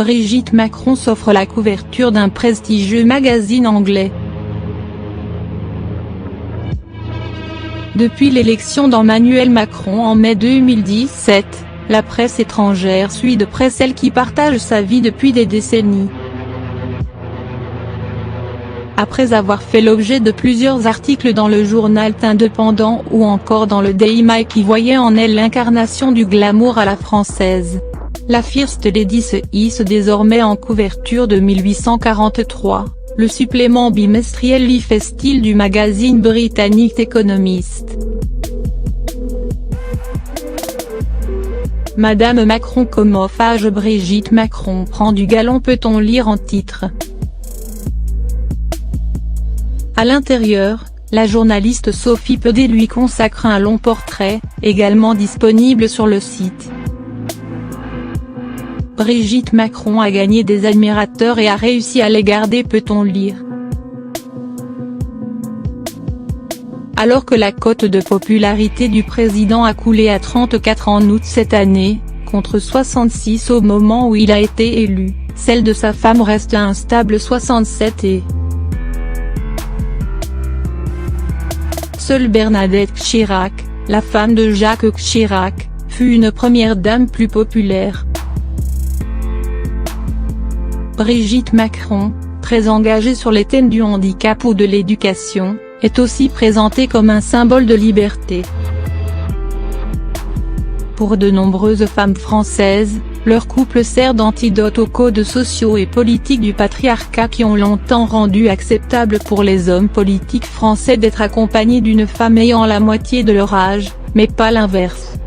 Brigitte Macron s'offre la couverture d'un prestigieux magazine anglais. Depuis l'élection d'Emmanuel Macron en mai 2017, la presse étrangère suit de près celle qui partage sa vie depuis des décennies. Après avoir fait l'objet de plusieurs articles dans le journal indépendant ou encore dans le Daily Mail qui voyait en elle l'incarnation du glamour à la française, la First Lady se hisse désormais en couverture de 1843, le supplément bimestriel Lifestyle du magazine britannique Economist. Madame Macron commophage Brigitte Macron prend du galon peut-on lire en titre. À l'intérieur, la journaliste Sophie Peddet lui consacre un long portrait, également disponible sur le site. Brigitte Macron a gagné des admirateurs et a réussi à les garder peut-on lire. Alors que la cote de popularité du président a coulé à 34 en août cette année, contre 66 au moment où il a été élu, celle de sa femme reste à un stable 67 et seule Bernadette Chirac, la femme de Jacques Chirac, fut une première dame plus populaire. Brigitte Macron, très engagée sur les thèmes du handicap ou de l'éducation, est aussi présentée comme un symbole de liberté. Pour de nombreuses femmes françaises, leur couple sert d'antidote aux codes sociaux et politiques du patriarcat qui ont longtemps rendu acceptable pour les hommes politiques français d'être accompagnés d'une femme ayant la moitié de leur âge, mais pas l'inverse.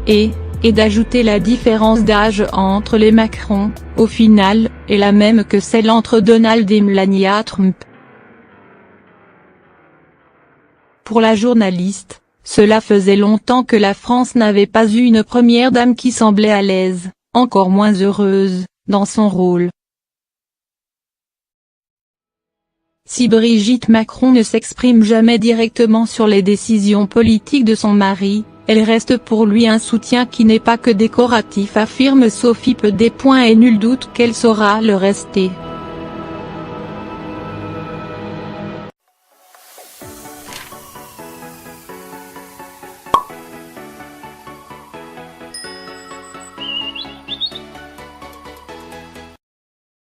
Et d'ajouter la différence d'âge entre les Macron, au final, est la même que celle entre Donald et Melania Trump. Pour la journaliste, cela faisait longtemps que la France n'avait pas eu une première dame qui semblait à l'aise, encore moins heureuse, dans son rôle. Si Brigitte Macron ne s'exprime jamais directement sur les décisions politiques de son mari, elle reste pour lui un soutien qui n'est pas que décoratif affirme Sophie Peddet. Et nul doute qu'elle saura le rester.